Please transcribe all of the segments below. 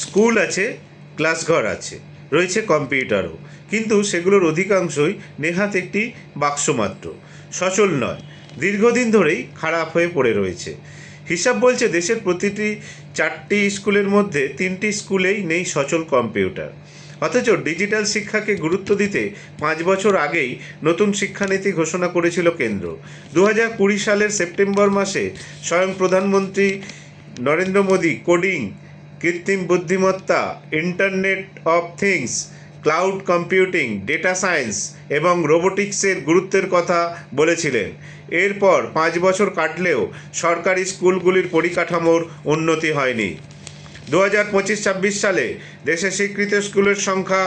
School আছে, ক্লাসঘর আছে, রয়েছে কম্পিউটারও, কিন্তু সেগুলোর অধিকাংশই নেহাত একটি বাক্স মাত্র, সচল নয়, দীর্ঘদিন ধরেই খারাপ হয়ে পড়ে রয়েছে। হিসাব বলছে দেশের প্রতিটি 4টি স্কুলের মধ্যে 3টি স্কুলেই নেই সচল কম্পিউটার। অথচ ডিজিটাল শিক্ষাকে গুরুত্ব দিতে 5 বছর আগেই নতুন শিক্ষানীতি ঘোষণা করেছিল কেন্দ্র। 2020 সালের সেপ্টেম্বর মাসে স্বয়ং প্রধানমন্ত্রী নরেন্দ্র মোদী কোডিং, কৃত্রিম বুদ্ধিমত্তা, internet of things, cloud computing, data science এবং রোবোটিক্সের গুরুত্বের কথা বলেছিলেন। এরপর 5 বছর কাটলেও সরকারি স্কুলগুলির পরিকাঠামোর উন্নতি হয়নি। 2025-26 সালে দেশে স্বীকৃত স্কুলের সংখ্যা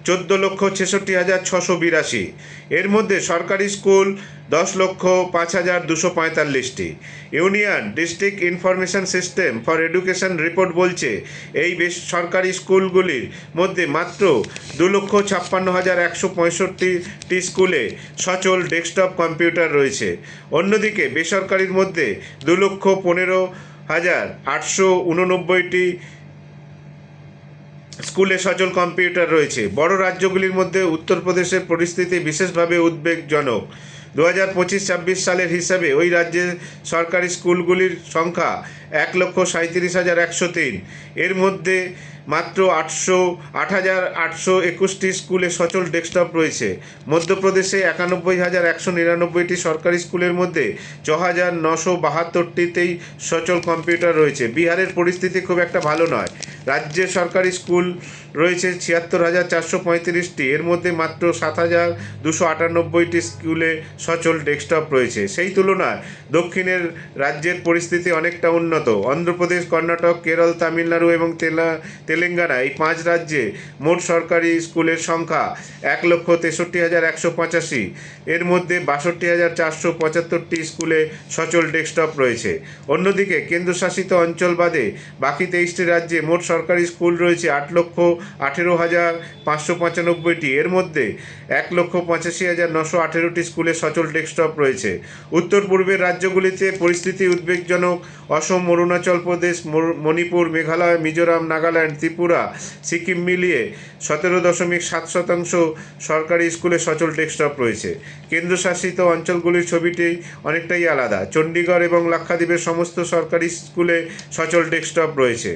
14,66,682। এর মধ্যে সরকারি স্কুল 10,05,245টি। Union district information system for education report বলছে এই সরকারি স্কুলগুলির মধ্যে মাত্র 2,56,165টি স্কুলে সচল ডেস্কটপ কম্পিউটার রয়েছে। অন্যদিকে বেসরকারির মধ্যে 2,15,889টি স্কুলে সচল কম্পিউটার রয়েছে। বড় রাজ্যগুলির মধ্যে উত্তরপ্রদেশের পরিস্থিতি বিশেষভাবে উদ্বেগজনক। 2025-26 সালের হিসাবে ওই রাজ্যের সরকারি স্কুলগুলির সংখ্যা 1,37,103। এর মধ্যে মাত্র 8,821টি স্কুলে সচল ডেস্কটপ রয়েছে। মধ্যপ্রদেশে 91,199টি সরকারি স্কুলের মধ্যে 6,972টিতেই সচল কম্পিউটার রয়েছে। বিহারের পরিস্থিতি খুব একটা ভালো নয়। রাজ্যের সরকারি স্কুল রয়েছে 76,435টি। এর মধ্যে মাত্র 7,298টি স্কুলে সচল ডেস্কটপ রয়েছে। সেই তুলনায় দক্ষিণের রাজ্যের পরিস্থিতি অনেকটা উন্নত। অন্ধ্রপ্রদেশ, কর্ণাটক, কেরল, তামিলনাড়ু এবং তেলেঙ্গানা, এই 5 রাজ্যে মোট সরকারি স্কুলের সংখ্যা 1,63,185। এর মধ্যে 62,475টি স্কুলে সচল ডেস্কটপ রয়েছে। অন্যদিকে কেন্দ্রশাসিত অঞ্চল বাদে বাকি 23টি রাজ্যে মোট সরকারি স্কুল রয়েছে 8,18,595টি। এর মধ্যে 1,85,918টি স্কুলে সচল ডেস্কটপ রয়েছে। উত্তর পূর্বের রাজ্যগুলিতে পরিস্থিতি উদ্বেগজনক। অসম, অরুণাচল প্রদেশ, মণিপুর, মেঘালয়, মিজোরাম, নাগাল্যান্ড, ত্রিপুরা, সিকিম মিলিয়ে 17.7% সরকারি স্কুলে সচল ডেস্কটপ রয়েছে। কেন্দ্রশাসিত অঞ্চলগুলির ছবিটি অনেকটাই আলাদা। চণ্ডীগড় এবং লাক্ষাদ্বীপের সমস্ত সরকারি স্কুলে সচল ডেস্কটপ রয়েছে।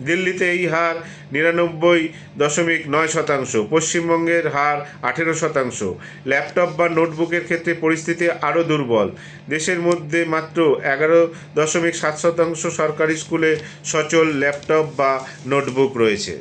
দিল্লিতে এই হার 99.9%, পশ্চিমবঙ্গের হার 18%। ল্যাপটপ বা নোটবুকের ক্ষেত্রে পরিস্থিতি আরও দুর্বল। দেশের মধ্যে মাত্র 11.7% সরকারি স্কুলে সচল ল্যাপটপ বা নোটবুক রয়েছে।